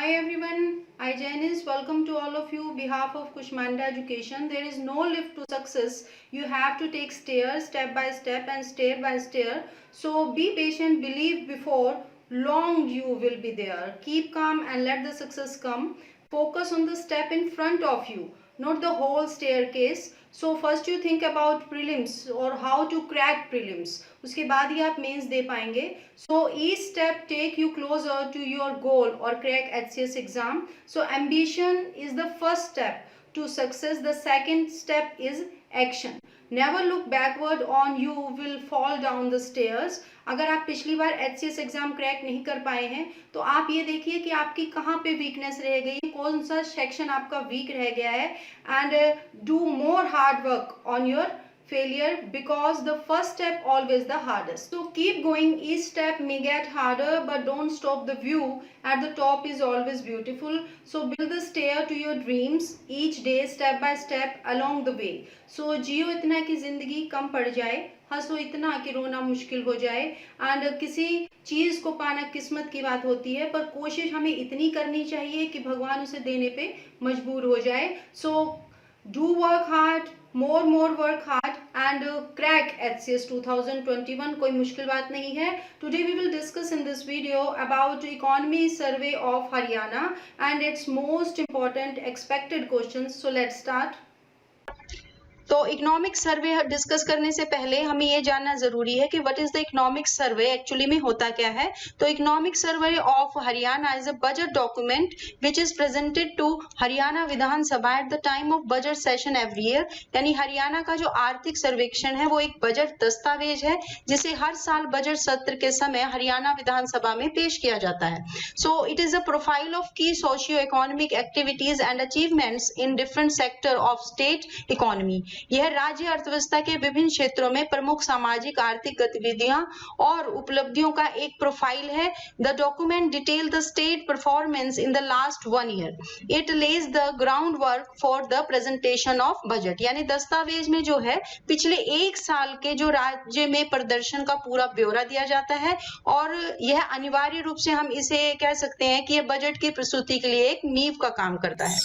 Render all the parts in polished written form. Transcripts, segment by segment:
Hi everyone, I Janice. Welcome to all of you. Behalf of Kushmanda Education, there is no lift to success. You have to take stairs step by step and stair by stair. So be patient, believe before long you will be there. Keep calm and let the success come. Focus on the step in front of you, not the whole staircase. So first you think about prelims or how to crack prelims. उसके बाद ही आप mains दे पाएंगे. So each step take you closer to your goal or crack HCS exam. So ambition is the first step to success. The second step is action. Never look backward on you will fall down the stairs. अगर आप पिछली बार HCS exam crack नहीं कर पाए हैं तो आप ये देखिए कि आपकी कहाँ पे वीकनेस रह गई, कौन सा सेक्शन आपका वीक रह गया है, and do more hard work on your failure because the first step always the hardest. So keep going, each step may get harder but don't stop. The view at the top is always beautiful. So build the stair to your dreams each day step by step along the way. So जियो इतना कि जिंदगी कम पड़ जाए, हंसो इतना कि रोना मुश्किल हो जाए, एंड किसी चीज को पाना किस्मत की बात होती है पर कोशिश हमें इतनी करनी चाहिए कि भगवान उसे देने पे मजबूर हो जाए. So do work hard, more work hard and crack HCS 2021. कोई मुश्किल बात नहीं है. Today we will discuss in this video about economy survey of Haryana and its most important expected questions. So let's start. तो economic survey discuss करने से पहले हमें ये जानना जरूरी है कि what is the economic survey, actually में होता क्या है. तो economic survey of Haryana is a budget document which is presented to Haryana Vidhan Sabha at the time of budget session every year. यानी हरियाणा का जो आर्थिक सर्वेक्षण है वो एक बजट दस्तावेज है जिसे हर साल बजट सत्र के समय हरियाणा विधानसभा में पेश किया जाता है. So it is a profile of की socio economic activities and achievements in different sector of state economy. यह राज्य अर्थव्यवस्था के विभिन्न क्षेत्रों में प्रमुख सामाजिक आर्थिक गतिविधियां और उपलब्धियों का एक प्रोफाइल है. The document detail the state performance in the last 1 year. It Lay's the ground work for the presentation of budget. यानी दस्तावेज में जो है पिछले एक साल के जो राज्य में प्रदर्शन का पूरा ब्यौरा दिया जाता है और यह अनिवार्य रूप से हम इसे कह सकते हैं कि यह बजट की प्रस्तुति के लिए एक नींव का काम करता है.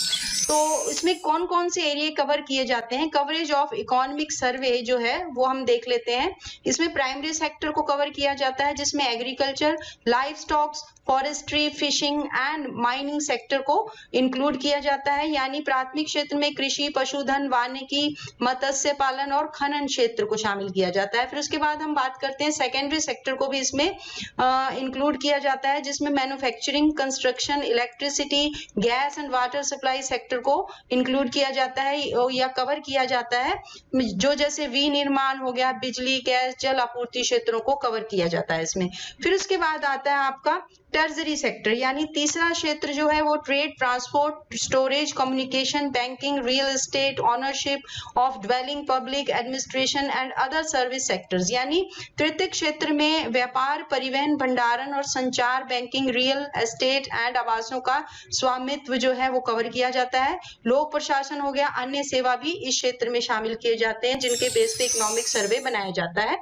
तो इसमें कौन कौन से एरिया कवर किए जाते हैं. कवरेज ऑफ इकोनॉमिक सर्वे जो है वो हम देख लेते हैं. इसमें प्राइमरी सेक्टर को कवर किया जाता है जिसमें agriculture, live stocks, forestry, fishing and mining sector को इंक्लूड किया जाता है. यानी प्राथमिक क्षेत्र में कृषि, पशुधन, वानिकी, मत्स्य पालन और खनन क्षेत्र को शामिल किया जाता है. फिर उसके बाद हम बात करते हैं सेकेंडरी सेक्टर को भी इसमें इंक्लूड किया जाता है जिसमें manufacturing, construction, electricity, gas and water supply sector को इंक्लूड किया जाता है या कवर किया जाता है. जो जैसे विनिर्माण हो गया, बिजली, गैस, जल आपूर्ति क्षेत्रों को कवर किया जाता है इसमें. फिर उसके बाद आता है आपका टर्जरी सेक्टर. यानी तीसरा क्षेत्र जो है वो trade, transport, storage, communication, banking, real estate, ownership of dwelling, public administration and other service sectors. यानी तृतीय क्षेत्र में व्यापार, परिवहन, भंडारण और संचार, बैंकिंग, रियल एस्टेट एंड आवासों का स्वामित्व जो है वो कवर किया जाता है. लोक प्रशासन हो गया, अन्य सेवा भी इस क्षेत्र में शामिल किए जाते हैं जिनके बेस पे इकोनॉमिक सर्वे बनाया जाता है.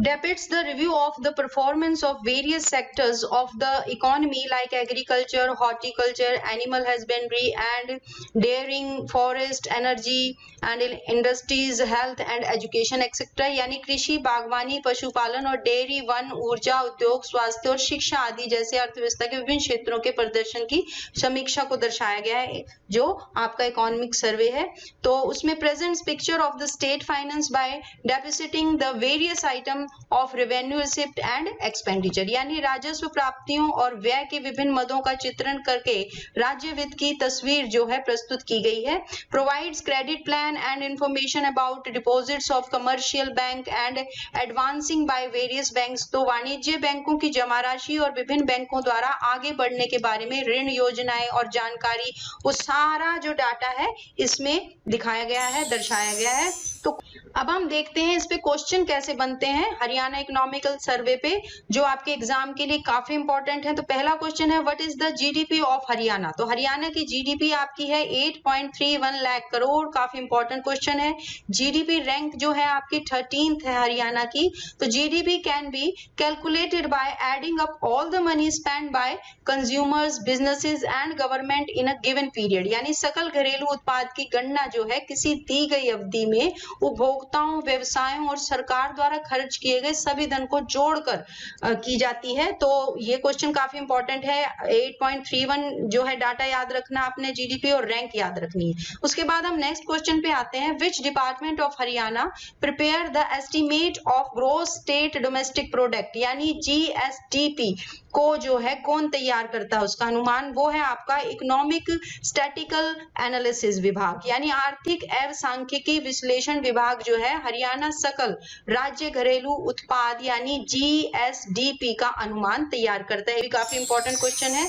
Depicts the review of the performance of various sectors of the economy like agriculture, horticulture, animal husbandry and dairying, forest, energy and industries, health and education etc. यानी कृषि, बागवानी, पशुपालन और डेयरी, वन, ऊर्जा, उद्योग, स्वास्थ्य और शिक्षा आदि जैसे अर्थव्यवस्था के विभिन्न क्षेत्रों के प्रदर्शन की समीक्षा को दर्शाया गया है जो आपका इकोनॉमिक सर्वे है. तो उसमें presents picture of the state finance by depicting the various item of revenue receipt and expenditure. यानी राजस्व प्राप्तियों और व्यय के विभिन्न मदों का चित्रण करके राज्य वित्त की तस्वीर जो है प्रस्तुत की गई है. Provides credit plan and information about deposits of commercial bank and advancing by various banks. तो वाणिज्य बैंकों की जमा राशि और विभिन्न बैंकों द्वारा आगे बढ़ने के बारे में ऋण योजनाएं और जानकारी, वो सारा जो डाटा है इसमें दिखाया गया है, दर्शाया गया है. तो अब हम देखते हैं इस पे क्वेश्चन कैसे बनते हैं हरियाणा इकोनॉमिकल सर्वे पे, जो आपके एग्जाम के लिए काफी इंपॉर्टेंट है। तो पहला क्वेश्चन है what is the GDP of Haryana. तो हरियाणा की जीडीपी आपकी है 8.31 लाख करोड़, काफी इंपॉर्टेंट क्वेश्चन है। जीडीपी रैंक जो है आपकी 13th है हरियाणा की। तो GDP can be calculated by adding up all the money spend by consumers, businesses and government in a given period, यानी सकल घरेलू उत्पाद की गणना जो है किसी दी गई अवधि में उपभोक्ताओं, व्यवसायों और सरकार द्वारा खर्च किए गए सभी धन को जोड़कर की जाती है। तो ये क्वेश्चन काफी इंपॉर्टेंट है। 8.31 जो है डाटा याद रखना आपने, जीडीपी और रैंक याद रखनी है। उसके बाद हम नेक्स्ट क्वेश्चन पे आते हैं। Which department of Haryana prepare the estimate of gross state domestic product, यानी जीएसडीपी को जो है कौन तैयार करता है उसका अनुमान, वो है आपका इकोनॉमिक स्टैटिकल एनालिसिस विभाग, यानी आर्थिक एवं सांख्यिकी विश्लेषण विभाग जो है हरियाणा सकल राज्य घरेलू उत्पाद यानी जीएसडीपी का अनुमान तैयार करता है। ये भी काफी इंपॉर्टेंट क्वेश्चन है।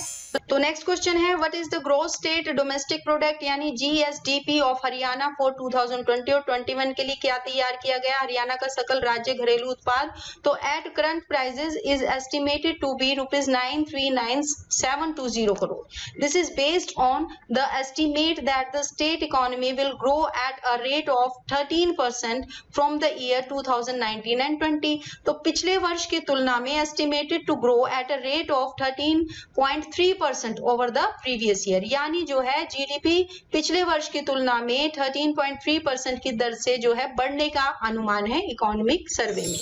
तो नेक्स्ट क्वेश्चन है what is the gross state domestic product यानी जीएसडीपी ऑफ हरियाणा फॉर 2020 और 21 के लिए क्या तैयार किया गया हरियाणा का सकल राज्य घरेलू उत्पाद। तो at current prices is estimated to be ₹939,720 crore. This is based on the estimate that the state economy will grow at a rate of 13% from the year 2019 and 20. तो पिछले वर्ष की तुलना में estimated to grow at a rate of 13.3% over the previous year, यानी जो है GDP पिछले वर्ष की तुलना में 13.3% की दर से जो है बढ़ने का अनुमान है इकोनॉमिक सर्वे में।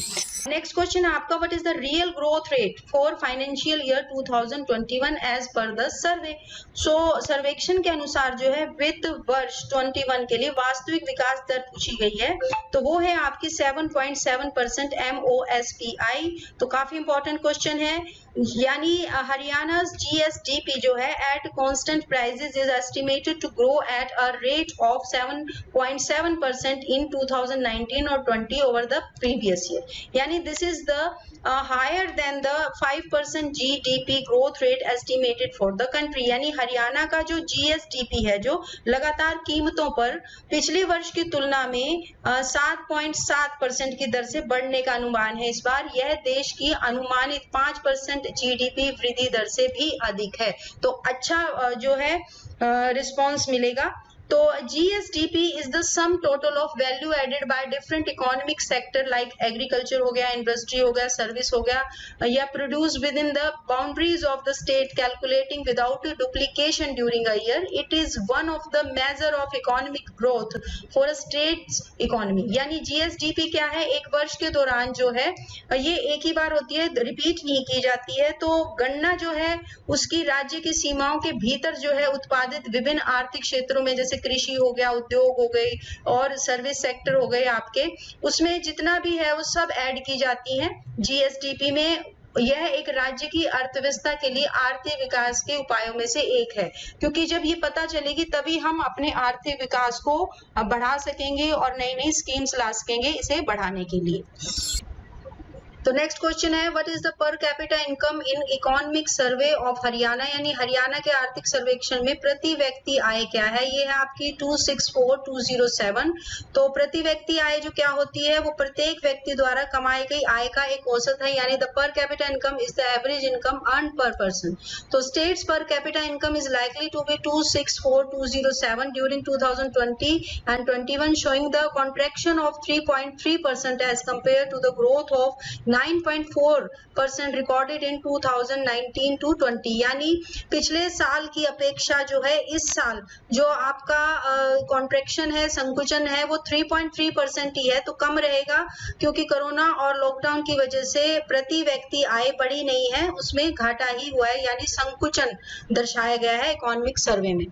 नेक्स्ट क्वेश्चन है आपका what is the real growth rate for financial year 2021 as per the survey. So सर्वेक्षण के अनुसार जो है वित्त वर्ष 21 के लिए वास्तविक विकास दर पूछी गई है, तो वो है आपकी 7.7% MOSPI। तो काफी इंपॉर्टेंट क्वेश्चन है, यानी हरियाणा जीएसडीपी जो है at constant prices is estimated to grow at a rate of 7.7% in 2019 और 20 ओवर द प्रीवियस ईयर, यानी this is the higher than the 5% GDP growth rate estimated for the country, यानी हरियाणा का जो GSDP है जो लगातार कीमतों पर पिछले वर्ष की तुलना में 7.7% की दर से बढ़ने का अनुमान है इस बार। यह देश की अनुमानित 5% जीडीपी वृद्धि दर से भी अधिक है, तो अच्छा जो है रिस्पॉन्स मिलेगा। तो GSDP is the sum total of value added by different economic sector like agriculture हो गया, industry हो गया, service हो गया, या produced within the boundaries of the state calculating without duplication during a year. It is one of the measure of economic growth for a state's economy. यानी GSDP क्या है, एक वर्ष के दौरान जो है ये एक ही बार होती है, रिपीट नहीं की जाती है। तो गणना जो है उसकी राज्य की सीमाओं के भीतर जो है उत्पादित विभिन्न आर्थिक क्षेत्रों में, जैसे कृषि हो गया, उद्योग हो गई और सर्विस सेक्टर हो गए आपके, उसमें जितना भी है वो सब ऐड की जाती हैं जीएसडीपी में। यह एक राज्य की अर्थव्यवस्था के लिए आर्थिक विकास के उपायों में से एक है, क्योंकि जब ये पता चलेगी तभी हम अपने आर्थिक विकास को बढ़ा सकेंगे और नई नई स्कीम्स ला सकेंगे इसे बढ़ाने के लिए। तो नेक्स्ट क्वेश्चन है what is the per capita income in economic survey of Haryana, यानी हरियाणा के आर्थिक सर्वेक्षण में प्रति व्यक्ति आय क्या है। ये है आपकी 264,207। तो प्रति व्यक्ति आय जो क्या होती है, वो प्रत्येक व्यक्ति द्वारा कमाई गई आय का एक औसत है, यानी the per capita income is the average income earn per person. तो states per capita income is likely to be 264,207 during 2020 and 21, showing the contraction of 3.3% as compared to the growth of 9.4% recorded in 2019 to 20, यानी पिछले साल की अपेक्षा जो है इस साल जो आपका कॉन्ट्रैक्शन है, संकुचन है, वो 3.3% ही है, तो कम रहेगा, क्योंकि कोरोना और लॉकडाउन की वजह से प्रति व्यक्ति आय बढ़ी नहीं है, उसमें घाटा ही हुआ है, यानी संकुचन दर्शाया गया है इकोनॉमिक सर्वे में।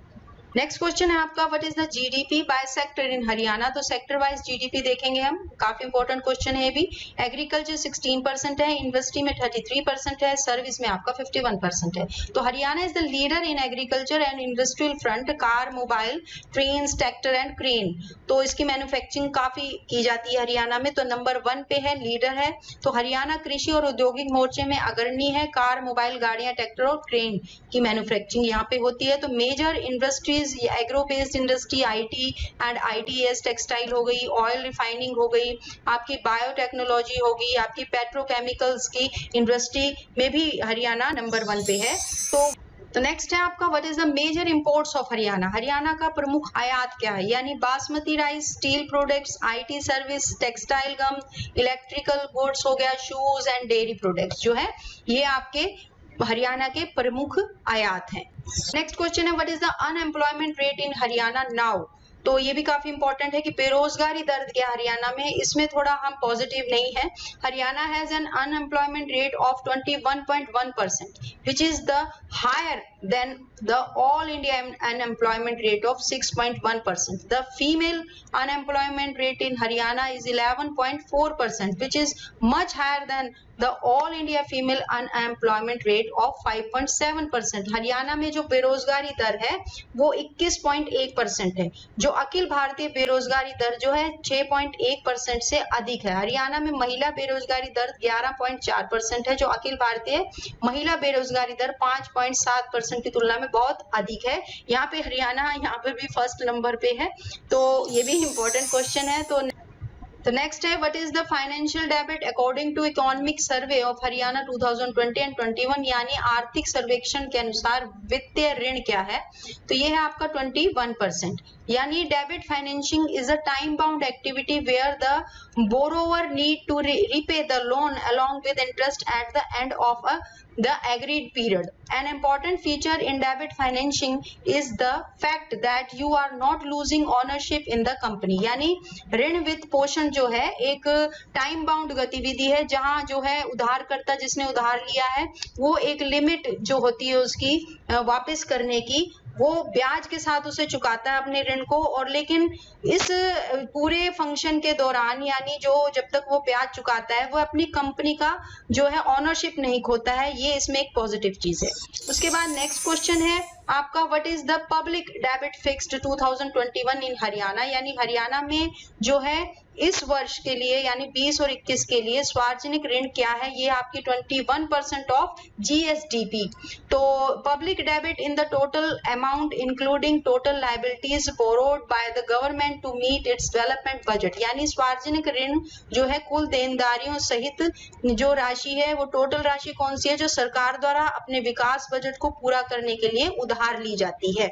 नेक्स्ट क्वेश्चन है आपका what is the GDP by sector in Haryana. तो सेक्टर वाइज जीडीपी देखेंगे हम, काफी इंपॉर्टेंट क्वेश्चन है भी। एग्रीकल्चर 16% है, इंडस्ट्री में 33% है, सर्विस में आपका 51% है। तो Haryana is the leader in agriculture and industrial front, car, mobile, train, tractor and crane. तो इसकी मैन्युफैक्चरिंग काफी की जाती है हरियाणा में, तो नंबर 1 पे है, लीडर है। तो हरियाणा कृषि और औद्योगिक मोर्चे में अग्रणी है, कार, मोबाइल, गाड़ियां, ट्रैक्टर और क्रेन की मैन्युफैक्चरिंग यहाँ पे होती है। तो major industry industries, agro based industry, IT and ITES, textile हो गई, ऑयल रिफाइनिंग हो गई, आपकी बायोटेक्नोलॉजी होगी, आपकी पेट्रोकेमिकल्स की इंडस्ट्री में भी हरियाणा नंबर 1 पे है। तो नेक्स्ट है आपका what is the major imports of Haryana. Haryana का प्रमुख आयात क्या है, यानी basmati rice, steel products, IT service, textile gum, electrical goods हो गया, शूज एंड डेयरी प्रोडक्ट्स जो है ये आपके हरियाणा के प्रमुख आयात हैं। नेक्स्ट क्वेश्चन है what is the unemployment rate in Haryana now. तो ये भी काफी इंपॉर्टेंट है कि बेरोजगारी दर क्या हरियाणा में, इसमें थोड़ा हम पॉजिटिव नहीं है। Haryana has an unemployment rate of 21.1% which is the higher than the all India unemployment rate of 6.1%. The female unemployment rate in Haryana is 11.4% which is much higher than the all India female unemployment rate of 5.7%. Haryana में जो बेरोजगारी दर है वो 21.1% है, जो अखिल भारतीय बेरोजगारी दर जो है 6.1% से अधिक है। हरियाणा में महिला बेरोजगारी दर 11.4% है, जो अखिल भारतीय महिला बेरोजगारी दर 5.7% की तुलना में बहुत अधिक है। यहाँ पे हरियाणा यहाँ पे भी फर्स्ट नंबर पे है, तो ये भी इंपॉर्टेंट क्वेश्चन है। तो नेक्स्ट है what is the financial debit according to economic survey of Haryana 2020 and 21, यानी आर्थिक सर्वेक्षण के अनुसार वित्तीय ऋण क्या है। तो ये है आपका 21%, यानी debit financing is a time bound activity where the borrower need to repay the loan along with interest at the end of the agreed period. An important feature in debit financing is the fact that you are not losing ownership in the company. यानी ऋण वित्त पोषण जो है एक time bound गतिविधि है, जहां जो है उधारकर्ता जिसने उधार लिया है वो एक लिमिट जो होती है उसकी वापस करने की, वो ब्याज के साथ उसे चुकाता है अपने ऋण को, और लेकिन इस पूरे फंक्शन के दौरान यानी जो जब तक वो ब्याज चुकाता है वो अपनी कंपनी का जो है ऑनरशिप नहीं खोता है। ये इसमें एक पॉजिटिव चीज है। उसके बाद नेक्स्ट क्वेश्चन है आपका what is the public debit fixed 2021 इन हरियाणा, यानी हरियाणा में जो है इस वर्ष के लिए यानी 20 और 21 के लिए सार्वजनिक ऋण क्या है। ये आपकी 21% ऑफ जीएसडीपी। तो public debit in the total amount including total liabilities borrowed by the government to meet its development budget, यानी सार्वजनिक ऋण जो है कुल देनदारियों सहित जो राशि है वो टोटल राशि कौन सी है जो सरकार द्वारा अपने विकास बजट को पूरा करने के लिए उधार ली जाती है।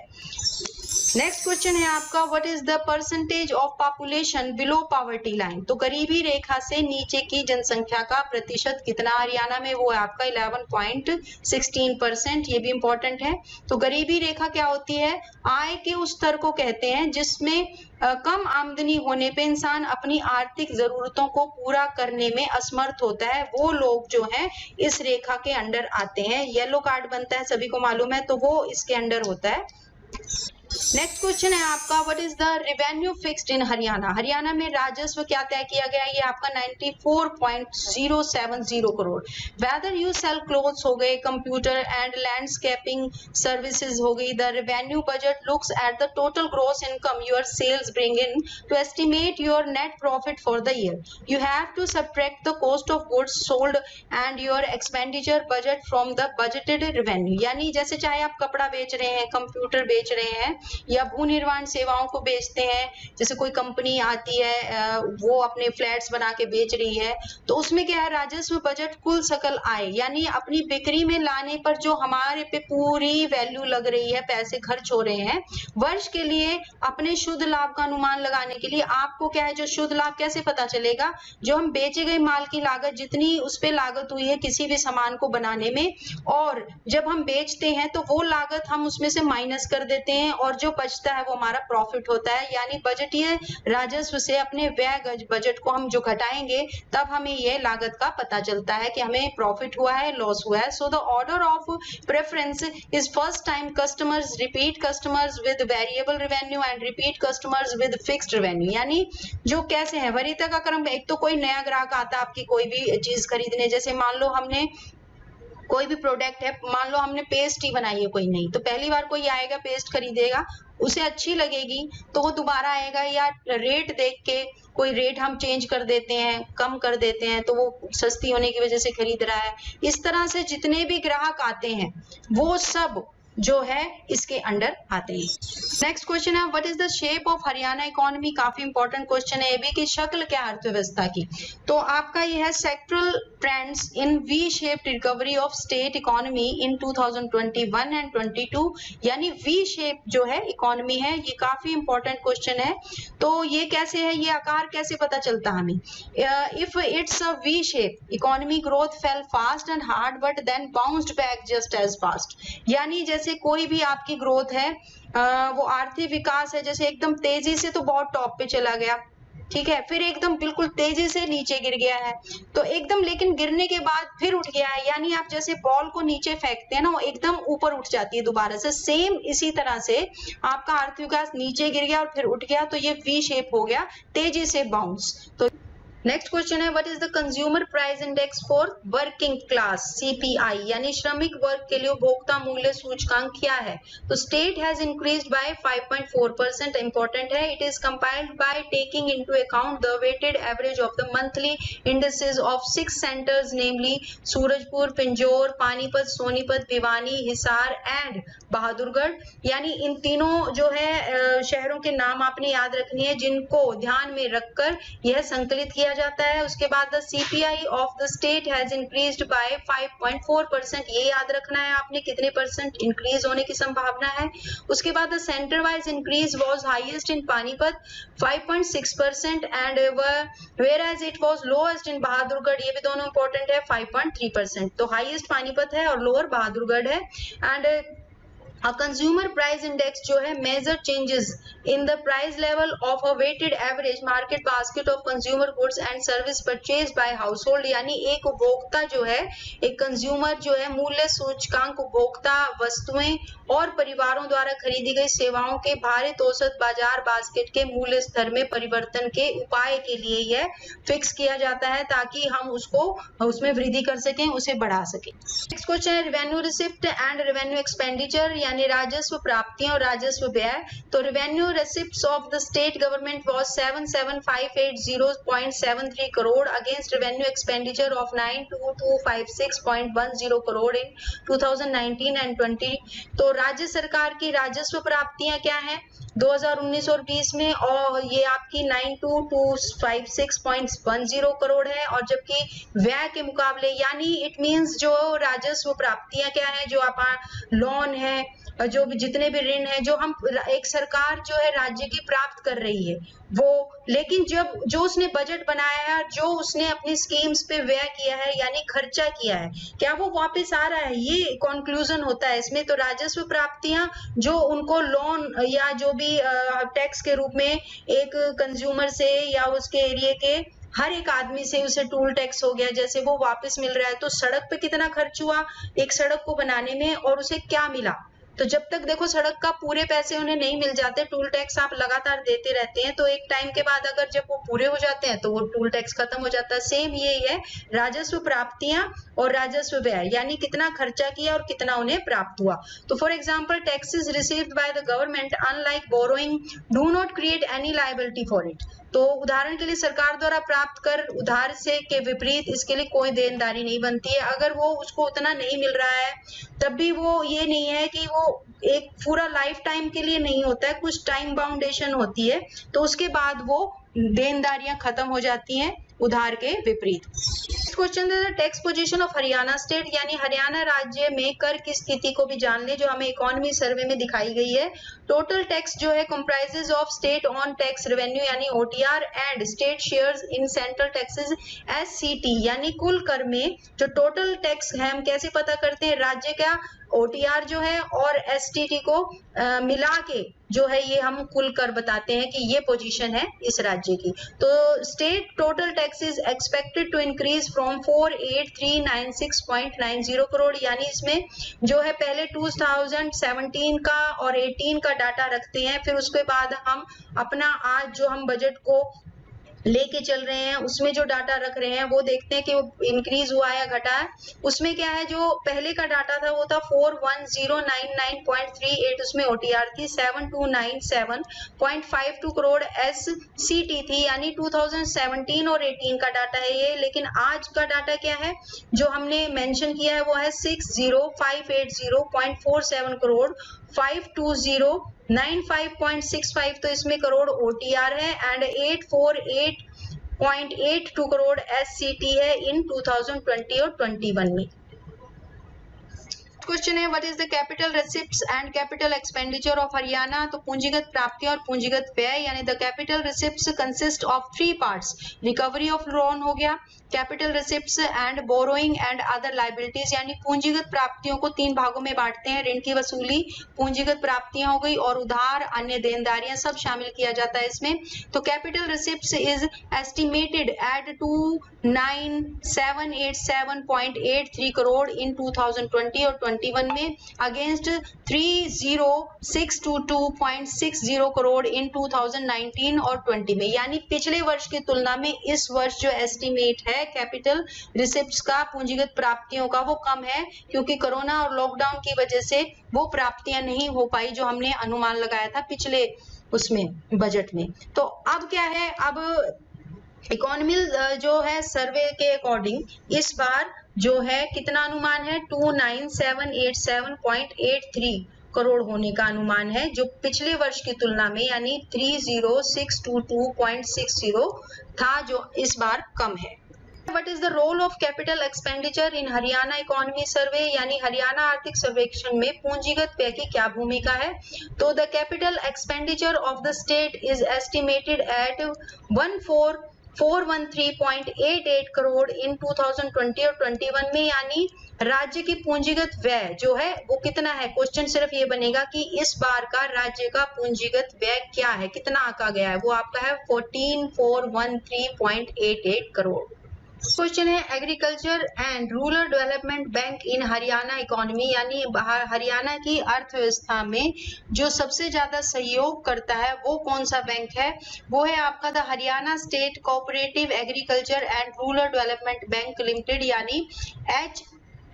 नेक्स्ट क्वेश्चन है आपका what is the percentage of population below poverty line. तो गरीबी रेखा से नीचे की जनसंख्या का प्रतिशत कितना हरियाणा में, वो है आपका 11.16%। ये भी इंपॉर्टेंट है। तो गरीबी रेखा क्या होती है, आय के उस स्तर को कहते हैं जिसमें कम आमदनी होने पे इंसान अपनी आर्थिक जरूरतों को पूरा करने में असमर्थ होता है, वो लोग जो हैं इस रेखा के अंडर आते हैं। येलो कार्ड बनता है सभी को मालूम है, तो वो इसके अंडर होता है। नेक्स्ट क्वेश्चन है आपका what is the revenue fixed in Haryana. Haryana में राजस्व क्या तय किया गया, ये आपका 94.070 crore. Whether you sell clothes हो गए, कंप्यूटर एंड लैंडस्केपिंग सर्विसेज हो गई। The revenue budget looks at the total gross income your sales bring in to estimate your net profit for the year. You have to subtract the cost of goods sold and your expenditure budget from the budgeted revenue. यानी जैसे चाहे आप कपड़ा बेच रहे हैं, computer बेच रहे हैं या भू निर्माण सेवाओं को बेचते हैं, जैसे कोई कंपनी आती है वो अपने फ्लैट्स बना के बेच रही है, तो उसमें क्या है राजस्व बजट कुल सकल आय, यानी अपनी बिक्री में लाने पर जो हमारे पे पूरी वैल्यू लग रही है, पैसे खर्च हो रहे हैं, वर्ष के लिए अपने शुद्ध लाभ का अनुमान लगाने के लिए आपको क्या है जो शुद्ध लाभ कैसे पता चलेगा, जो हम बेचे गए माल की लागत जितनी उस पे लागत हुई है किसी भी सामान को बनाने में, और जब हम बेचते हैं तो वो लागत हम उसमें से माइनस कर देते हैं और जो बचता है वो हमारा प्रॉफिट होता है। यानी बजटीय राजस्व से अपने व्यय बजट को हम जो घटाएंगे तब हमें ये लागत का पता चलता है कि हमें प्रॉफिट हुआ है, लॉस हुआ है। So the order of preference is first time customers, repeat customers with variable revenue and repeat customers with fixed revenue. यानी जो कैसे है वरीयता का क्रम, एक तो कोई नया ग्राहक आता है आपकी कोई भी चीज खरीदने, जैसे मान लो हमने कोई भी प्रोडक्ट है, मान लो हमने पेस्ट ही बनाई है कोई नहीं, तो पहली बार कोई आएगा पेस्ट खरीदेगा, उसे अच्छी लगेगी तो वो दोबारा आएगा, या रेट देख के कोई रेट हम चेंज कर देते हैं, कम कर देते हैं, तो वो सस्ती होने की वजह से खरीद रहा है। इस तरह से जितने भी ग्राहक आते हैं वो सब जो है इसके अंडर आते हैं। नेक्स्ट क्वेश्चन है what is the shape of Haryana economy. काफी इंपॉर्टेंट क्वेश्चन है ये भी कि शक्ल क्या अर्थव्यवस्था की। तो आपका ये है sectoral trends in V shaped recovery of state economy in 2021 and 22, यानी वी शेप जो है इकोनॉमी है, ये काफी इंपॉर्टेंट क्वेश्चन है। तो ये कैसे है, ये आकार कैसे पता चलता हमें। If it's a V shape economy growth fell fast and hard but then bounced back just as fast, यानी जैसे कोई भी आपकी ग्रोथ है वो आर्थिक विकास है, जैसे एकदम तेजी से तो बहुत टॉप पे चला गया, ठीक है, फिर एकदम बिल्कुल तेजी से नीचे गिर गया है, तो एकदम लेकिन गिरने के बाद फिर उठ गया है, यानी आप जैसे बॉल को नीचे फेंकते हैं ना, वो एकदम ऊपर उठ जाती है दोबारा से, सेम इसी तरह से आपका आर्थिक विकास नीचे गिर गया और फिर उठ गया, तो ये वी शेप हो गया, तेजी से बाउंस। तो नेक्स्ट क्वेश्चन है what is the consumer price index for working class CPI, यानी श्रमिक वर्ग के लिए उपभोक्ता मूल्य सूचकांक क्या है। तो state has increased by 5.4%, important है। It is compiled by taking into account the weighted average of the monthly indices of 6 centres namely Surajpur, Pinjore, Panipat, Sonipat, Bhiwani, Hisar and Bahadurgarh, यानी इन तीनों जो है शहरों के नाम आपने याद रखनी है जिनको ध्यान में रखकर यह संकलित किया जाता है। उसके बाद the CPI of the state has increased by 5.4%, ये याद रखना है आपने कितने परसेंट इंक्रीज होने की संभावना है। उसके बाद the centre wise increase was highest in Panipat 5.6% and whereas it was lowest in Bahadurgarh, ये भी दोनों इंपॉर्टेंट है, 5.3%। तो हाईएस्ट पानीपत है और लोअर बहादुरगढ़ है। And A consumer price index जो है measure changes in the price level of a weighted average market basket of consumer goods and service purchased by household, यानी एक उपभोक्ता जो है, एक कंज्यूमर जो है मूल्य सूचकांक उपभोक्ता वस्तुएं और परिवारों द्वारा खरीदी गई सेवाओं के भारित औसत बाजार बास्केट के मूल्य स्तर में परिवर्तन के उपाय के लिए यह फिक्स किया जाता है ताकि हम उसको उसमें वृद्धि कर सकें, उसे बढ़ा सकें। नेक्स्ट क्वेश्चन है revenue receipt and revenue expenditure, यानी राजस्व प्राप्तियां और राजस्व व्यय। तो revenue receipts of the state government was 77,580.73 crore against revenue expenditure of 92,256.10 crore in 2019 and 20। तो राज्य सरकार की राजस्व प्राप्तियां क्या हैं 2019 और 20 में, और ये आपकी 92,256.10 करोड़ है, और जबकि व्यय के मुकाबले यानी इट मींस जो राजस्व प्राप्तियां क्या है, जो आप लोन है, जो भी जितने भी ऋण है जो हम एक सरकार जो है राज्य की प्राप्त कर रही है वो, लेकिन जब जो उसने बजट बनाया है, जो उसने अपनी स्कीम्स पे व्यय किया है यानी खर्चा किया है, क्या वो वापस आ रहा है, ये कंक्लूजन होता है इसमें। तो राजस्व प्राप्तियां जो उनको लोन या जो भी टैक्स के रूप में एक कंज्यूमर से या उसके एरिया के हर एक आदमी से उसे टूल टैक्स हो गया, जैसे वो वापस मिल रहा है। तो सड़क पे कितना खर्च हुआ एक सड़क को बनाने में और उसे क्या मिला, तो जब तक देखो सड़क का पूरे पैसे उन्हें नहीं मिल जाते, टूल टैक्स आप लगातार देते रहते हैं, तो एक टाइम के बाद अगर जब वो पूरे हो जाते हैं तो वो टूल टैक्स खत्म हो जाता है। सेम यही है राजस्व प्राप्तियां और राजस्व व्यय, यानी कितना खर्चा किया और कितना उन्हें प्राप्त हुआ। तो for example taxes received by the government unlike borrowing do not create any liability for it. तो उदाहरण के लिए सरकार द्वारा प्राप्त कर उधार से के विपरीत इसके लिए कोई देनदारी नहीं बनती है। अगर वो उसको उतना नहीं मिल रहा है तब भी वो ये नहीं है कि वो एक पूरा लाइफ टाइम के लिए नहीं होता है, कुछ टाइम बाउंडेशन होती है, तो उसके बाद वो देनदारियां खत्म हो जाती हैं उधार के विपरीत। क्वेश्चन है tax position of Haryana state, यानी हरियाणा राज्य में कर की स्थिति को भी जान ले जो हमें इकोनॉमी सर्वे में दिखाई गई है। टोटल टैक्स जो है comprises of state own tax revenue यानी OTR and state shares in central taxes SCT, यानी कुल कर में जो टोटल टैक्स है हम कैसे पता करते हैं, राज्य का ओटीआर जो है और एसटीटी को मिला के जो है ये हम कुल कर बताते हैं कि ये पोजीशन है इस राज्य की। तो state total taxes expected to increase from 48396.90 crore, यानी इसमें जो है पहले 2017 का और 18 का डाटा रखते हैं, फिर उसके बाद हम अपना आज जो हम बजट को लेके चल रहे हैं, उसमें जो डाटा रख रहे हैं वो देखते हैं कि वो इंक्रीज हुआ है या घटा है। उसमें क्या है, जो पहले का डाटा था वो था 41,099.38, उसमें ओटीआर थी 7297.52 करोड़ एससीटी थी, यानी 2017 और 18 का डाटा है ये। लेकिन आज का डाटा क्या है जो हमने मेंशन किया है वो है 60,580.47 करोड़, 52095.65 तो इसमें करोड़ ओटीआर है एंड 848.82 करोड़ एससीटी है इन 2020 और 21 में। क्वेश्चन है what is the capital receipts and capital expenditure of Haryana. तो पूंजीगत प्राप्तियां और पूंजीगत व्यय, यानी the capital receipts consist of 3 parts. Recovery of loan हो गया, capital receipts and borrowing and other liabilities, यानी पूंजीगत प्राप्तियों को 3 भागों में बांटते हैं। ऋण की वसूली, पूंजीगत प्राप्तियां हो गई, और उधार अन्य देनदारियां सब शामिल किया जाता है इसमें। तो capital receipts is estimated at 29,787.83 crore in 2020 और 21 में अगेंस्ट 30,622.60 करोड़ इन 2019 और 20 में, यानी पिछले वर्ष की तुलना में इस वर्ष जो एस्टिमेट है कैपिटल रिसिप्ट्स का, पूंजीगत प्राप्तियों का, वो कम है, क्योंकि कोरोना और लॉकडाउन की वजह से वो प्राप्तियां नहीं हो पाई जो हमने अनुमान लगाया था पिछले उसमें बजट में। तो अब क्या है, अब इकोनॉमी जो है सर्वे के अकॉर्डिंग इस बार जो है कितना अनुमान है, 29,787.83 करोड़ होने का अनुमान है, जो पिछले वर्ष की तुलना में यानी 30,622.60 था, जो इस बार कम है। What is the role of capital expenditure in Haryana economy survey, यानी हरियाणा आर्थिक सर्वेक्षण में पूंजीगत व्यय की क्या भूमिका है। तो the capital expenditure of the state is estimated at 1413.88 crore in 2020 और 21 में, यानी राज्य की पूंजीगत व्यय जो है वो कितना है। क्वेश्चन सिर्फ ये बनेगा कि इस बार का राज्य का पूंजीगत व्यय क्या है, कितना आंका गया है, वो आपका है 14,413.88 करोड़। क्वेश्चन है agriculture and rural development bank in Haryana economy, यानी हरियाणा की अर्थव्यवस्था में जो सबसे ज्यादा सहयोग करता है वो कौन सा बैंक है। वो है आपका the Haryana state cooperative agriculture and rural development bank limited, यानी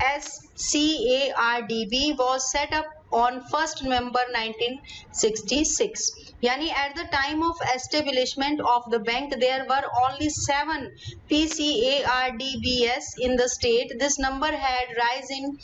HSCARDB was set up on 1st November 1966, yani at the time of establishment of the bank there were only 7 PCARDBs in the state. This number had risen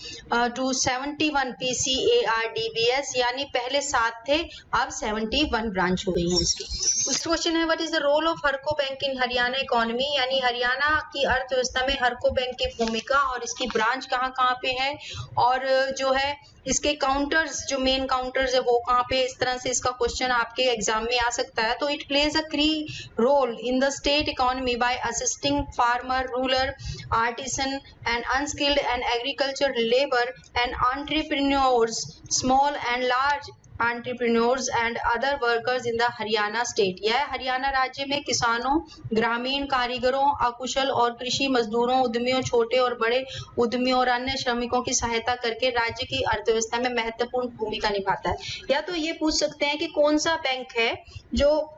to 71 PCARDBs, यानी पहले 7 थे, अब 71 branch हो गई हैं इसकी। उस क्वेश्चन है what is the role of Harco bank in Haryana economy, यानी हरियाणा की अर्थव्यवस्था में हरको बैंक की भूमिका और इसकी ब्रांच कहाँ कहाँ पे है, और जो है इसके काउंटर्स, जो मेन काउंटर्स है वो कहाँ पे। इस तरह से इसका क्वेश्चन आपके एग्जाम में आ सकता है। तो it plays a key role in the state economy by assisting farmer, rural, artisan and unskilled and agriculture labour and entrepreneurs, small and large entrepreneurs and other workers in the Haryana state. यह हरियाणा राज्य में किसानों, ग्रामीण कारीगरों, अकुशल और कृषि मजदूरों, उद्यमियों, छोटे और बड़े उद्यमियों और अन्य श्रमिकों की सहायता करके राज्य की अर्थव्यवस्था में महत्वपूर्ण भूमिका निभाता है। या तो ये पूछ सकते हैं कि कौन सा बैंक है जो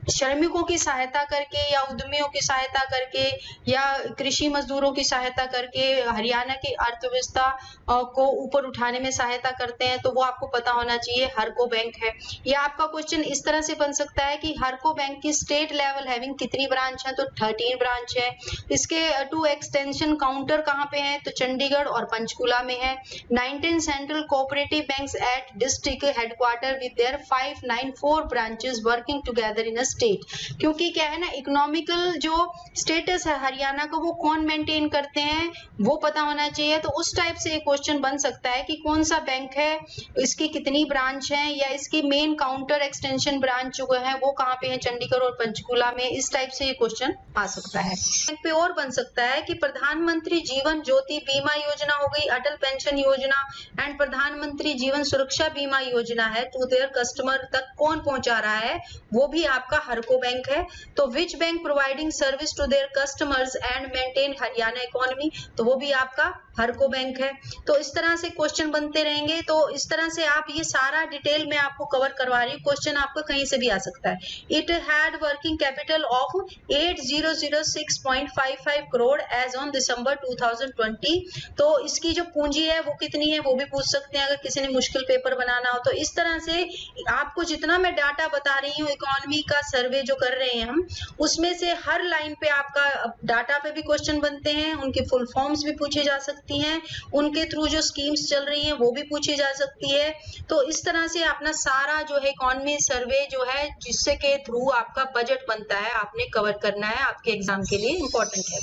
श्रमिकों की सहायता करके या उद्यमियों की सहायता करके या कृषि मजदूरों की सहायता करके हरियाणा की अर्थव्यवस्था को ऊपर उठाने में सहायता करते हैं, तो वो आपको पता होना चाहिए, हरको बैंक है। या आपका क्वेश्चन इस तरह से बन सकता है कि हरको बैंक की स्टेट लेवल हैविंग कितनी ब्रांच है, तो 13 ब्रांच है। इसके 2 एक्सटेंशन काउंटर कहाँ पे हैं, तो चंडीगढ़ और पंचकुला में है। 19 central cooperative banks at district headquarter with their 594 branches working together in state. क्योंकि क्या है ना, इकोनॉमिकल जो स्टेटस है हरियाणा का वो कौन मेंटेन करते हैं वो पता होना चाहिए। तो उस टाइप से एक क्वेश्चन बन सकता है कि कौन सा बैंक है, इसकी कितनी ब्रांच है, या इसकी मेन काउंटर एक्सटेंशन ब्रांच जो है वो कहाँ पे है, चंडीगढ़ और पंचकुला में। इस टाइप से ये क्वेश्चन आ सकता है। बैंक पे और बन सकता है कि प्रधानमंत्री जीवन ज्योति बीमा योजना हो गई, अटल पेंशन योजना एंड प्रधानमंत्री जीवन सुरक्षा बीमा योजना है, तो देयर कस्टमर तक कौन पहुंचा रहा है, वो भी आपका आपका हरको बैंक है। तो which bank providing service to their customers and maintain Haryana economy, तो वो भी आपका हरको बैंक है। तो इस तरह से क्वेश्चन बनते रहेंगे। तो इस तरह से आप ये सारा डिटेल में आपको कवर करवा रही हूँ, क्वेश्चन आपको कहीं से भी आ सकता है। It had working capital of 8006.55 crore as on December 2020। तो इसकी जो पूंजी है वो कितनी है वो भी पूछ सकते हैं अगर किसी ने मुश्किल पेपर बनाना हो। तो इस तरह से आपको जितना मैं डाटा बता रही हूँ इकोनॉमी का सर्वे जो कर रहे हैं हम, उसमें से हर लाइन पे आपका डाटा पे भी क्वेश्चन बनते हैं, उनके फुल फॉर्म्स भी पूछे जा सकती हैं, उनके थ्रू जो स्कीम्स चल रही हैं वो भी पूछी जा सकती है। तो इस तरह से अपना सारा जो है इकोनॉमी सर्वे जो है जिससे के थ्रू आपका बजट बनता है, आपने कवर करना है, आपके एग्जाम के लिए इंपॉर्टेंट है।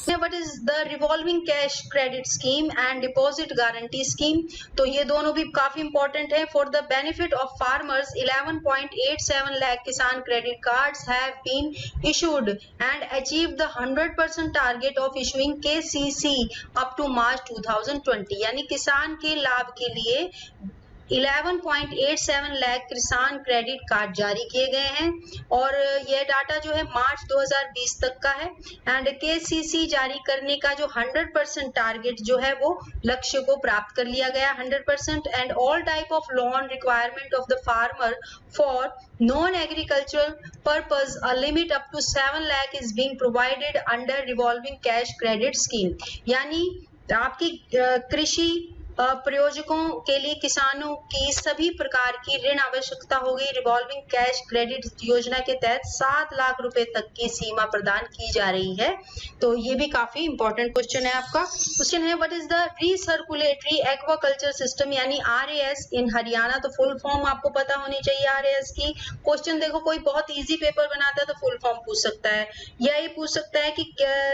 What is the revolving cash credit scheme and deposit guarantee scheme, तो ये दोनों भी काफी इंपॉर्टेंट है। For the benefit of farmers 11.87 lakh Kisan credit cards have been issued and achieved the 100% target of issuing KCC up to March 2020, यानी किसान के लाभ के लिए 11.87 लाख किसान क्रेडिट कार्ड जारी किए गए हैं और यह डाटा जो है मार्च 2020 तक का है। एंड KCC जारी करने का जो 100% टारगेट जो है वो लक्ष्य को प्राप्त कर लिया गया 100%। And all type of loan requirement of the farmer for non agricultural purpose a limit up to 7 lakh is being provided under revolving cash credit scheme, यानी आपकी कृषि प्रयोजकों के लिए किसानों की सभी प्रकार की ऋण आवश्यकता होगी रिवॉल्विंग कैश क्रेडिट योजना के तहत 7 लाख रुपए तक की सीमा प्रदान की जा रही है। तो ये भी काफी इंपॉर्टेंट क्वेश्चन है आपका। क्वेश्चन है what is the recirculatory aquaculture system यानी RAS इन हरियाणा, तो फुल फॉर्म आपको पता होनी चाहिए RAS की। क्वेश्चन देखो कोई बहुत इजी पेपर बनाता है तो फुल फॉर्म पूछ सकता है, या ये पूछ सकता है कि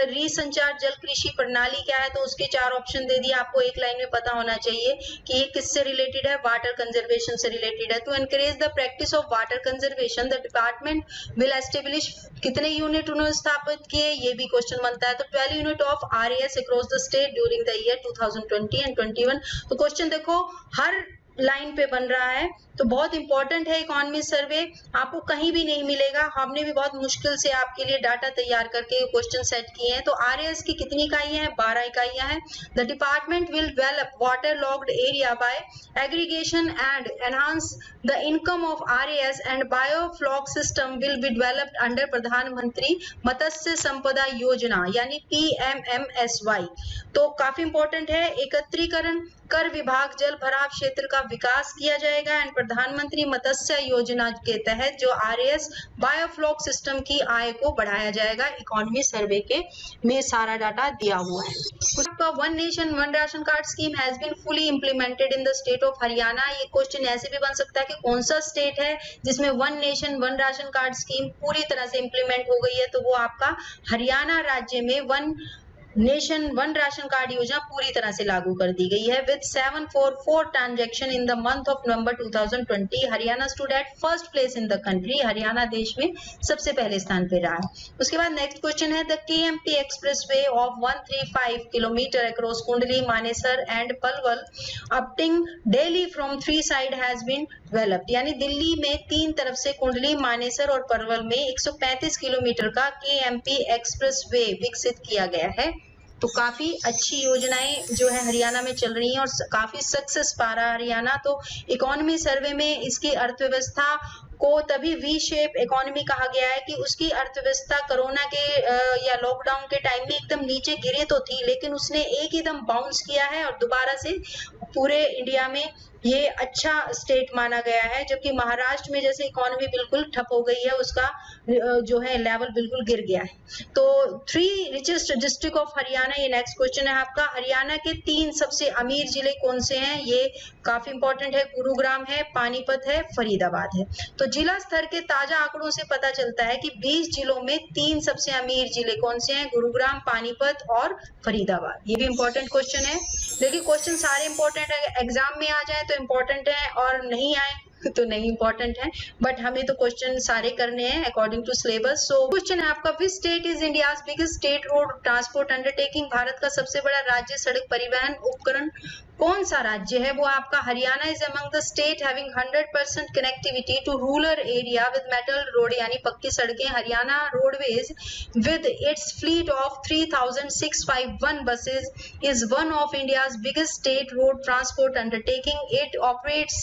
रीसंचार जल कृषि प्रणाली क्या है, तो उसके 4 ऑप्शन दे दिए, आपको एक लाइन में पता होना चाहिए कि ये किससे रिलेटेड है, वाटर कंजर्वेशन से रिलेटेड है। To encourage the practice of water conservation the department will establish, कितने यूनिट उन्होंने स्थापित किए ये भी क्वेश्चन बनता है। तो 12 unit of RAS across the state during the year 2020 and 21। तो क्वेश्चन देखो हर लाइन पे बन रहा है, तो बहुत इंपॉर्टेंट है इकोनॉमी सर्वे, आपको कहीं भी नहीं मिलेगा। हमने भी बहुत मुश्किल से आपके लिए डाटा तैयार करके क्वेश्चन सेट किए हैं। तो RAS की कितनी इकाइयां हैं, 12 इकाइयां हैं। The department will develop water locked area bye aggregation and enhance the income of RAS and biofloc system will be developed under प्रधानमंत्री मत्स्य संपदा योजना यानी PMMSY। तो काफी इंपॉर्टेंट है। एकत्रीकरण कर विभाग जल भराव क्षेत्र का विकास किया जाएगा एंड प्रधानमंत्री मत्स्य योजना के तहत जो RAS बायोफ्लॉक सिस्टम की आय को बढ़ाया जाएगा। इकोनॉमी सर्वे के में सारा डाटा दिया हुआ है। आपका one nation one ration card scheme has been fully implemented in the state of Haryana. ये क्वेश्चन ऐसे भी बन सकता है कि कौन सा स्टेट है जिसमें one nation one ration card scheme पूरी तरह से इंप्लीमेंट हो गई है, तो वो आपका हरियाणा राज्य में one nation one ration card योजना पूरी तरह से लागू कर दी गई है। With 744 transaction in the month of November 2020 Haryana stood at first place in the country. Haryana देश में सबसे पहले स्थान पे रहा है। उसके बाद नेक्स्ट क्वेश्चन है the KMT expressway of 135 kilometre across Kundli Manesar and Palwal abutting Delhi from 3 side has been developed, यानी दिल्ली में 3 तरफ से कुंडली मानेसर और पलवल में 135 किलोमीटर का KMT एक्सप्रेसवे विकसित किया गया है। तो काफी अच्छी योजनाएं जो है हरियाणा में चल रही हैं और काफी सक्सेस पा रहा है हरियाणा। तो इकोनॉमी सर्वे में इसकी अर्थव्यवस्था को तभी वी शेप इकोनॉमी कहा गया है कि उसकी अर्थव्यवस्था कोरोना के या लॉकडाउन के टाइम में एकदम नीचे गिरी तो थी, लेकिन उसने एक एकदम बाउंस किया है और दोबारा से पूरे इंडिया में ये अच्छा स्टेट माना गया है। जबकि महाराष्ट्र में जैसे इकोनॉमी बिल्कुल ठप हो गई है, उसका जो है लेवल बिल्कुल गिर गया है। तो 3 रिचेस्ट डिस्ट्रिक्ट ऑफ हरियाणा, ये नेक्स्ट क्वेश्चन है आपका। हरियाणा के 3 सबसे अमीर जिले कौन से हैं, ये काफी इंपॉर्टेंट है। गुरुग्राम है, पानीपत है, फरीदाबाद है। तो जिला स्तर के ताजा आंकड़ों से पता चलता है कि 20 जिलों में 3 सबसे अमीर जिले कौन से हैं, गुरुग्राम, पानीपत और फरीदाबाद। ये भी इंपॉर्टेंट क्वेश्चन है। देखिए क्वेश्चन सारे इंपॉर्टेंट है, एग्जाम में आ जाए तो इंपॉर्टेंट है और नहीं आए तो नहीं इंपॉर्टेंट है, बट हमें तो क्वेश्चन सारे करने हैं according to syllabus. So question है आपका which state is India's biggest state road transport undertaking, Bharat का सबसे बड़ा राज्य सड़क परिवहन उपकरण कौन सा राज्य है? वो आपका Haryana is among the state having 100% connectivity to rural area with metal road, यानी पक्की सड़कें। Haryana roadways with its fleet of 3651 buses is one of India's biggest state road transport undertaking. It operates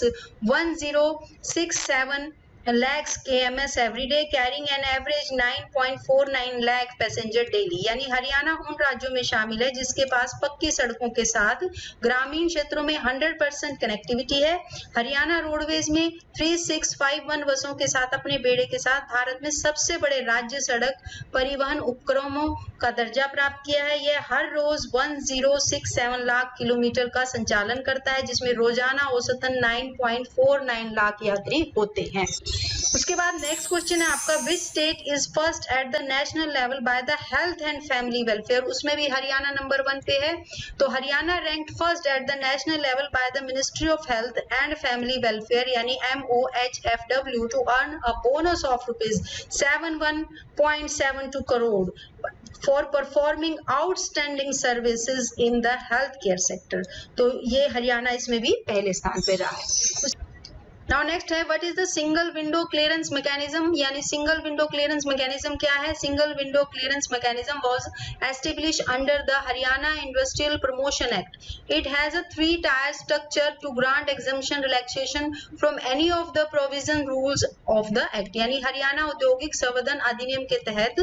1067 lakhs kms every day, carrying an average 9.49 lakh passenger daily. यानी हरियाणा उन राज्यों में शामिल है जिसके पास पक्की सड़कों के साथ ग्रामीण क्षेत्रों में 100% कनेक्टिविटी है। हरियाणा रोडवेज में 3651 बसों के साथ अपने बेड़े के साथ भारत में सबसे बड़े राज्य सड़क परिवहन उपक्रमों का दर्जा प्राप्त किया है। यह हर रोज 1067 लाख किलोमीटर का संचालन करता है, जिसमें रोजाना औसतन 9.49 लाख यात्री होते हैं। उसके बाद नेक्स्ट क्वेश्चन है आपका, which state is first at the national level by the health and family welfare? उसमें भी हरियाणा नंबर 1 पे है। तो Haryana ranked first at the national level by the ministry of health and family welfare यानी MOHFW to earn a bonus of ₹71.72 crore for performing outstanding services in the health care sector. तो ये हरियाणा इसमें भी पहले स्थान पे रहा है। नाउ नेक्स्ट है, what is the single window clearance mechanism? यानी सिंगल विंडो क्लियरेंस मैकेनिज्म क्या है? Single window clearance mechanism was established under the Haryana industrial promotion act. It has a 3-tier structure to grant exemption relaxation from any of the provision rules of the act. यानी हरियाणा औद्योगिक संवर्धन अधिनियम के तहत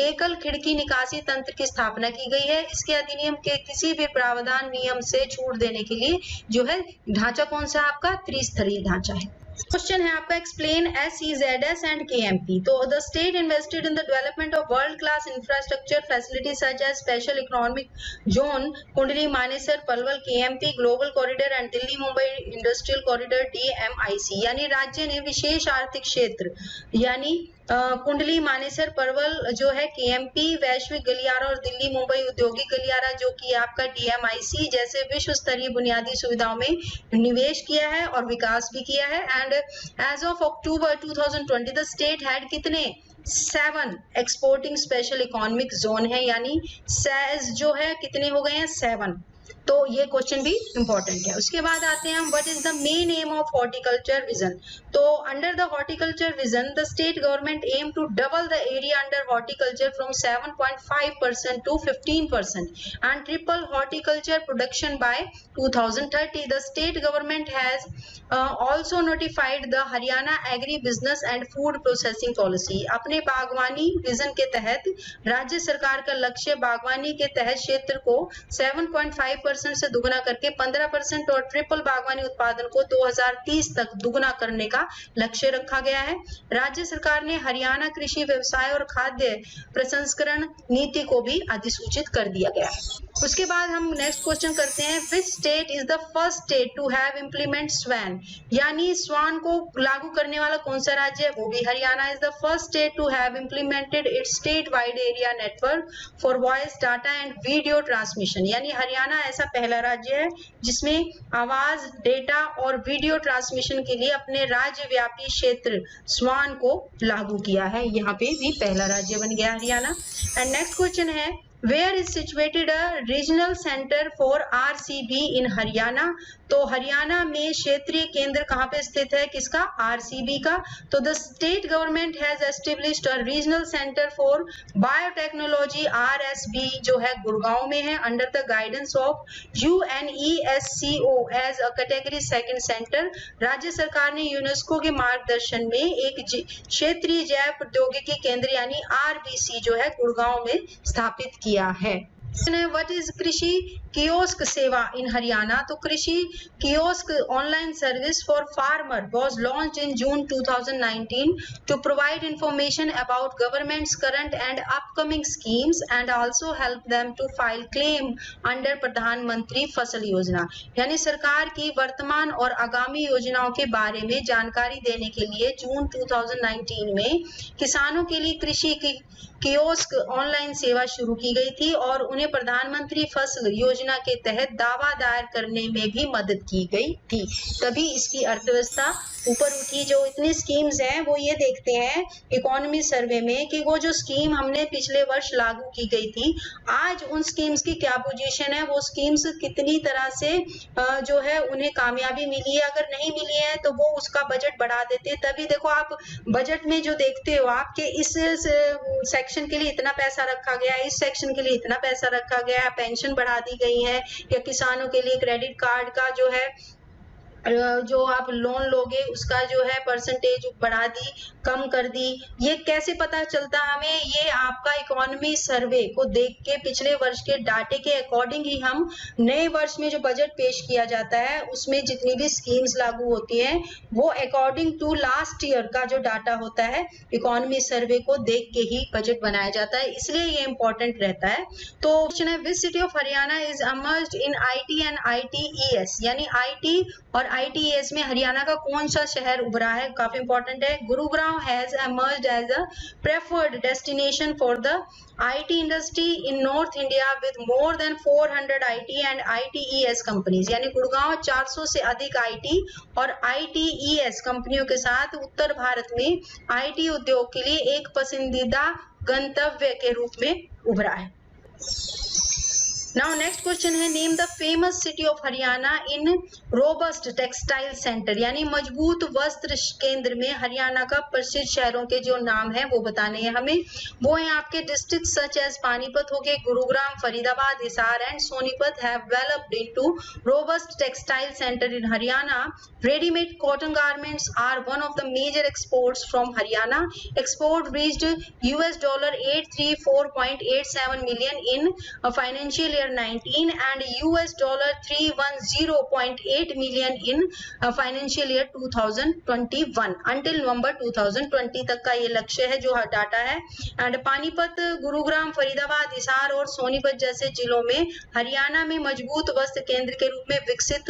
एकल खिड़की निकासी तंत्र की स्थापना की गई है। इसके अधिनियम के किसी भी प्रावधान नियम से छूट देने के लिए जो है ढांचा कौन सा आपका? त्रिस्तरीय ढांचा है। क्वेश्चन है आपका, एक्सप्लेन SEZS एंड KMP. तो the state invested in the development of world class infrastructure facility such as special economic zone Kundli Manesar Palwal KMP global corridor and Delhi Mumbai industrial corridor DMIC. यानी राज्य ने विशेष आर्थिक क्षेत्र यानी कुंडली मानेसर परवल जो है KMP, वैश्विक गलियारा और दिल्ली मुंबई औद्योगिक गलियारा जो कि आपका DMIC जैसे विश्व स्तरीय बुनियादी सुविधाओं में निवेश किया है और विकास भी किया है। And as of October 2020 the state had कितने? 7 एक्सपोर्टिंग स्पेशल इकोनॉमिक जोन है, यानी सेज जो है कितने हो गए हैं? 7। तो ये क्वेश्चन भी इंपॉर्टेंट है। उसके बाद आते हैं हम, what is the main aim of horticulture vision? तो under the horticulture vision the state government aim to double the area under horticulture from 7.5% to 15% and triple horticulture production by 2030. The state government has also notified the Haryana Agri Business and Food Processing Policy. अपने बागवानी vision के तहत राज्य सरकार का लक्ष्य बागवानी के तहत क्षेत्र को 7.5% से दुगना करके 15% और ट्रिपल बागवानी उत्पादन को 2030 तक दुगना करने का लक्ष्य रखा गया है। राज्य सरकार ने हरियाणा कृषि व्यवसाय और खाद्य प्रसंस्करण नीति को भी अधिसूचित कर दिया गया है। उसके बाद हम नेक्स्ट क्वेश्चन करते हैं, which state is the first state to have implement स्वान? यानी स्वान को लागू करने वाला कौन सा राज्य है? वो भी Haryana is the first state to have implemented its state wide area network for voice data and video transmission. यानी हरियाणा ऐसा पहला राज्य है जिसमें आवाज, डेटा और वीडियो ट्रांसमिशन के लिए अपने राज्य व्यापी क्षेत्र स्वान को लागू किया है। यहाँ पे भी पहला राज्य बन गया हरियाणा। एंड नेक्स्ट क्वेश्चन है, Where is situated a regional center for RCB in Haryana? तो हरियाणा में क्षेत्रीय केंद्र कहाँ पे स्थित है? किसका? RCB का। तो the state government has established a regional center for biotechnology RSB जो है गुड़गांव में है under the guidance of UNESCO as a category 2 center. राज्य सरकार ने यूनेस्को के मार्गदर्शन में एक क्षेत्रीय जैव प्रौद्योगिकी केंद्र यानी RBC जो है गुड़गांव में स्थापित किया है। व्हाट इज कृषि कियोस्क सेवा इन हरियाणा? तो Krishi kiosk online service for farmer was launched in June 2019 to provide information about government's current and upcoming schemes and also help them to file claim under Pradhanmantri Fasal योजना। यानी सरकार की वर्तमान और आगामी योजनाओं के बारे में जानकारी देने के लिए जून 2019 में किसानों के लिए कृषि की कियोस्क ऑनलाइन सेवा शुरू की गई थी और उन्हें प्रधानमंत्री फसल योजना योजना के तहत दावा दायर करने में भी मदद की गई थी। तभी इसकी अर्थव्यवस्था ऊपर उठी। जो इतनी स्कीम्स हैं वो ये देखते हैं इकोनॉमी सर्वे में कि वो जो स्कीम हमने पिछले वर्ष लागू की गई थी, आज उन स्कीम्स की क्या पोजीशन है, वो स्कीम्स कितनी तरह से जो है उन्हें कामयाबी मिली है, अगर नहीं मिली है तो वो उसका बजट बढ़ा देते हैं। तभी देखो आप बजट में जो देखते हो आपके इस सेक्शन के लिए इतना पैसा रखा गया है, इस सेक्शन के लिए इतना पैसा रखा गया है, पेंशन बढ़ा दी गई है, या किसानों के लिए क्रेडिट कार्ड का जो है जो आप लोन लोगे उसका जो है परसेंटेज बढ़ा दी, कम कर दी। ये कैसे पता चलता हमें? ये आपका इकोनॉमी सर्वे को देख के पिछले वर्ष के डाटे के अकॉर्डिंग ही हम नए वर्ष में जो बजट पेश किया जाता है उसमें जितनी भी स्कीम्स लागू होती हैं वो अकॉर्डिंग टू लास्ट ईयर का जो डाटा होता है इकोनॉमी सर्वे को देख के ही बजट बनाया जाता है, इसलिए ये इंपॉर्टेंट रहता है। तो क्वेश्चन है, which city of Haryana is emerged in IT and ITES, यानी IT और ITES में हरियाणा का कौन सा शहर उभरा है? काफी इंपॉर्टेंट है। Gurugram has emerged as a preferred destination for the IT industry in North India with more than 400 IT and ITES companies, यानी गुड़गांव 400 से अधिक IT और ITES कंपनियों के साथ उत्तर भारत में IT उद्योग के लिए एक पसंदीदा गंतव्य के रूप में उभरा है। Now next question है, name the famous city of Haryana in robust textile center, यानी मजबूत वस्त्र केंद्र में हरियाणा का प्रसिद्ध शहरों के जो नाम है वो बताने हैं हमें। वो हैं आपके डिस्ट्रिक्ट सच एज पानीपत हो गए, Gurugram, Faridabad, Hisar and Sonipat have developed into robust textile center in Haryana. Ready-made cotton garments are one of the major exports from Haryana. Export reached $834.87 million in financial year 19 and $310.8 million in financial year 2021 until November 2020 तक का ये लक्ष्य है जो data है। And Panipat, Gurugram, Faridabad, Hisar और सोनीपत जैसे जिलों में हरियाणा में मजबूत वस्त्र केंद्र के रूप में विकसित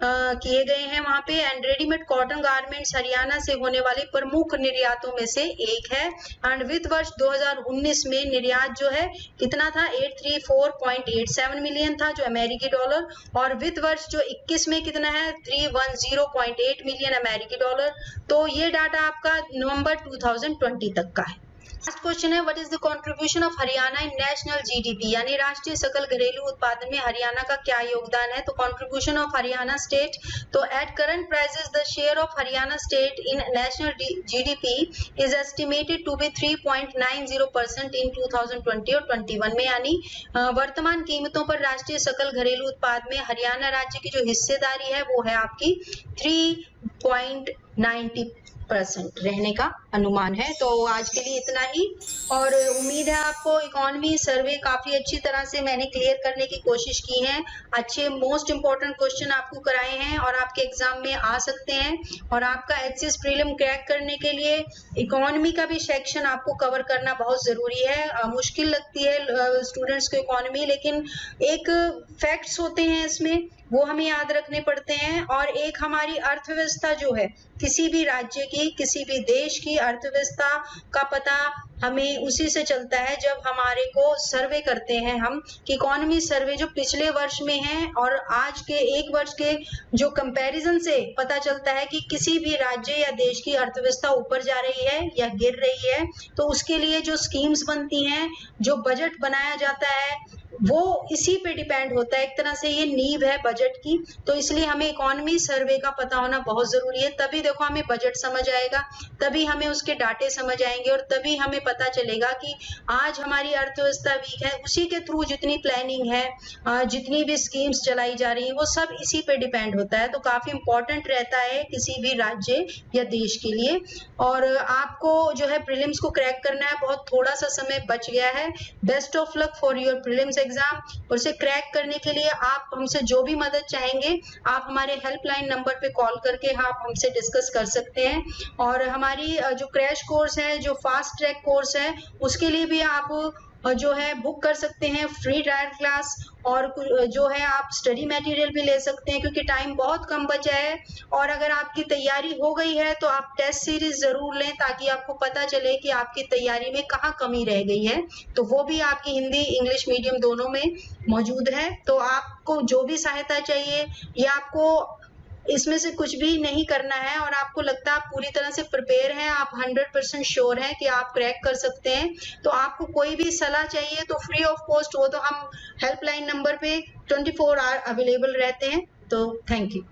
किए गए हैं वहां पे। And readymade cotton garments Haryana से होने वाले प्रमुख निर्यातों में से एक है। एंड वित्त वर्ष 2019 में निर्यात जो है कितना था? 834.87 मिलियन था जो अमेरिकी डॉलर, और वित्त वर्ष जो 21 में कितना है? 310.8 मिलियन अमेरिकी डॉलर। तो ये डाटा आपका नवंबर 2020 तक का है। लास्ट क्वेश्चन है, what is the contribution of Haryana in national GDP, यानी राष्ट्रीय सकल घरेलू उत्पादन में हरियाणा का क्या योगदान है? तो कंट्रीब्यूशन ऑफ हरियाणा स्टेट, तो at current prices the share of Haryana state in national GDP is estimated to be 3.90% in 2020 और 21 में, यानी वर्तमान कीमतों पर राष्ट्रीय सकल घरेलू उत्पाद में हरियाणा राज्य की जो हिस्सेदारी है वो है आपकी 3.90% रहने का अनुमान है। तो आज के लिए इतना ही, और उम्मीद है आपको इकोनॉमी सर्वे काफी अच्छी तरह से मैंने क्लियर करने की कोशिश की है। अच्छे मोस्ट इंपोर्टेंट क्वेश्चन आपको कराए हैं और आपके एग्जाम में आ सकते हैं। और आपका HCS प्रीलिम क्रैक करने के लिए इकोनॉमी का भी सेक्शन आपको कवर करना बहुत जरूरी है। मुश्किल लगती है स्टूडेंट्स को इकोनॉमी, लेकिन एक फैक्ट्स होते हैं इसमें वो हमें याद रखने पड़ते हैं। और एक हमारी अर्थव्यवस्था जो है किसी भी राज्य की, किसी भी देश की अर्थव्यवस्था का पता हमें उसी से चलता है जब हमारे को सर्वे करते हैं हम कि इकोनॉमी सर्वे जो पिछले वर्ष में है और आज के एक वर्ष के जो कंपैरिजन से पता चलता है कि किसी भी राज्य या देश की अर्थव्यवस्था ऊपर जा रही है या गिर रही है। तो उसके लिए जो स्कीम्स बनती हैं, जो बजट बनाया जाता है, वो इसी पे डिपेंड होता है। एक तरह से ये नींव है बजट की, तो इसलिए हमें इकोनॉमी सर्वे का पता होना बहुत जरूरी है। तभी देखो हमें बजट समझ आएगा, तभी हमें उसके डाटे समझ आएंगे और तभी हमें पता चलेगा कि आज हमारी अर्थव्यवस्था वीक है। उसी के थ्रू जितनी प्लानिंग है, जितनी भी स्कीम्स चलाई जा रही है, वो सब इसी पे डिपेंड होता है। तो काफी इंपॉर्टेंट रहता है किसी भी राज्य या देश के लिए। और आपको जो है प्रीलिम्स को क्रैक करना है, बहुत थोड़ा सा समय बच गया है। Best of luck for your prelims exam. और उसे क्रैक करने के लिए आप हमसे जो भी मदद चाहेंगे आप हमारे हेल्पलाइन नंबर पे कॉल करके आप हमसे डिस्कस कर सकते हैं। और हमारी जो क्रैश कोर्स है, जो फास्ट ट्रैक कोर्स है, उसके लिए भी आप जो है बुक कर सकते हैं फ्री ट्रायल क्लास, और जो है आप स्टडी मटेरियल भी ले सकते हैं क्योंकि टाइम बहुत कम बचा है। और अगर आपकी तैयारी हो गई है तो आप टेस्ट सीरीज जरूर लें ताकि आपको पता चले कि आपकी तैयारी में कहाँ कमी रह गई है। तो वो भी आपकी हिंदी इंग्लिश मीडियम दोनों में मौजूद है। तो आपको जो भी सहायता चाहिए या आपको इसमें से कुछ भी नहीं करना है और आपको लगता है आप पूरी तरह से प्रिपेयर हैं, आप 100% श्योर हैं कि आप क्रैक कर सकते हैं, तो आपको कोई भी सलाह चाहिए तो फ्री ऑफ कॉस्ट हो तो हम हेल्पलाइन नंबर पे 24 आवर अवेलेबल रहते हैं। तो थैंक यू।